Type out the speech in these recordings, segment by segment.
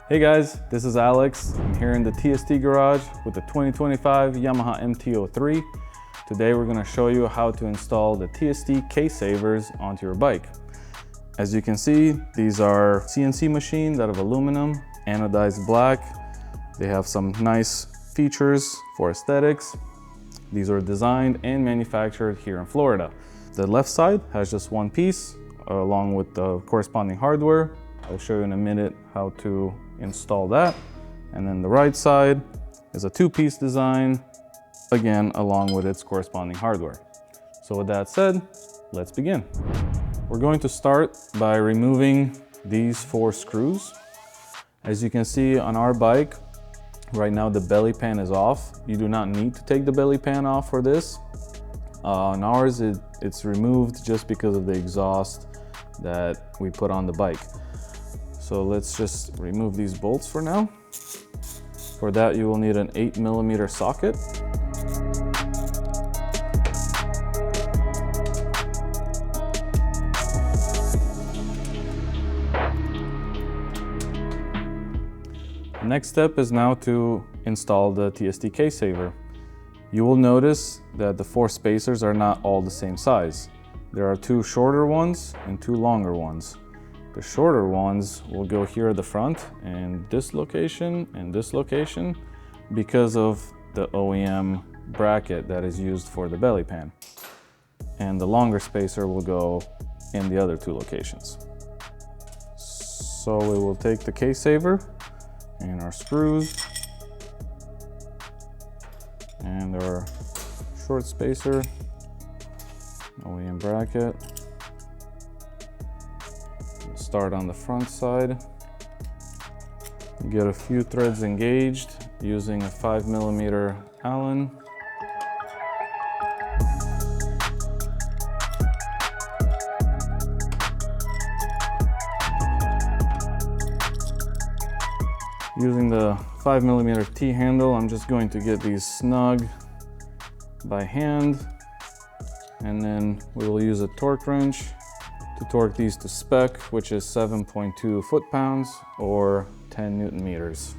Hey guys, this is Alex. I'm here in the TST garage with the 2025 Yamaha MT-03. Today we're going to show you how to install the TST case savers onto your bike. As you can see, these are CNC machined out of aluminum, anodized black. They have some nice features for aesthetics. These are designed and manufactured here in Florida. The left side has just one piece along with the corresponding hardware. I'll show you in a minute how to install that. And then the right side is a two-piece design, again, along with its corresponding hardware. So with that said, let's begin. We're going to start by removing these 4 screws. As you can see on our bike, right now the belly pan is off. You do not need to take the belly pan off for this. On ours, it's removed just because of the exhaust that we put on the bike. So let's just remove these bolts for now. For that, you will need an 8mm socket. The next step is now to install the TST case saver. You will notice that the 4 spacers are not all the same size. There are 2 shorter ones and 2 longer ones. The shorter ones will go here at the front and this location because of the OEM bracket that is used for the belly pan. And the longer spacer will go in the other 2 locations. So we will take the case saver and our screws and our short spacer, OEM bracket. Start on the front side. Get a few threads engaged using a 5mm Allen. Using the 5mm T-handle, I'm just going to get these snug by hand, and then we will use a torque wrench to torque these to spec, which is 7.2 foot-pounds or 10 Newton-meters.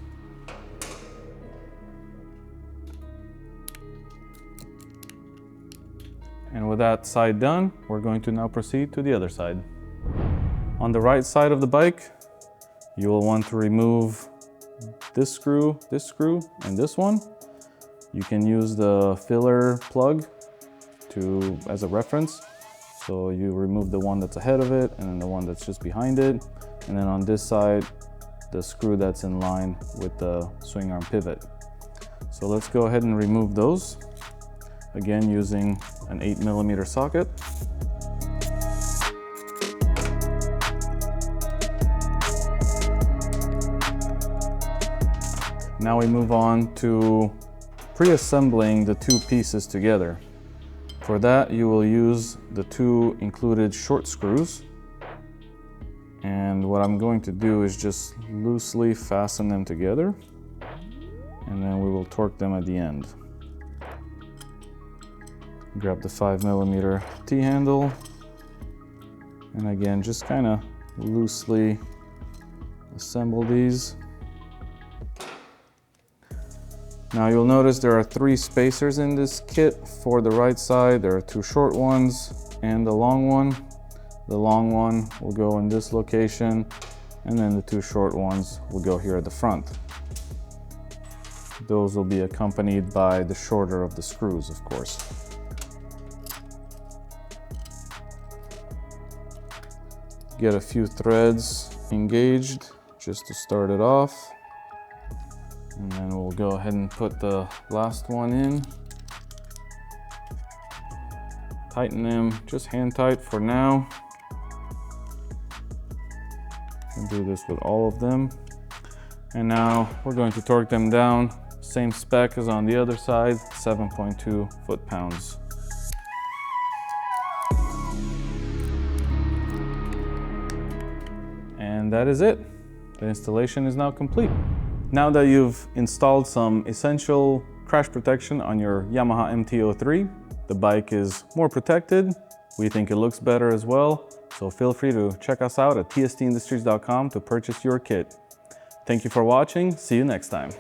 And with that side done, we're going to now proceed to the other side. On the right side of the bike, you will want to remove this screw, and this one. You can use the filler plug as a reference. So you remove the one that's ahead of it and then the one that's just behind it. And then on this side, the screw that's in line with the swing arm pivot. So let's go ahead and remove those. Again, using an 8mm socket. Now we move on to pre-assembling the 2 pieces together. For that, you will use the 2 included short screws. And what I'm going to do is just loosely fasten them together. And then we will torque them at the end. Grab the 5mm T-handle. And again, just kind of loosely assemble these. Now you'll notice there are 3 spacers in this kit. For the right side, there are 2 short ones and a long one. The long one will go in this location, and then the 2 short ones will go here at the front. Those will be accompanied by the shorter of the screws, of course. Get a few threads engaged just to start it off. And then we'll go ahead and put the last one in. Tighten them, just hand tight for now. I'll do this with all of them. And now we're going to torque them down. Same spec as on the other side, 7.2 foot-pounds. And that is it. The installation is now complete. Now that you've installed some essential crash protection on your Yamaha MT-03, the bike is more protected. We think it looks better as well. So feel free to check us out at tstindustries.com to purchase your kit. Thank you for watching. See you next time.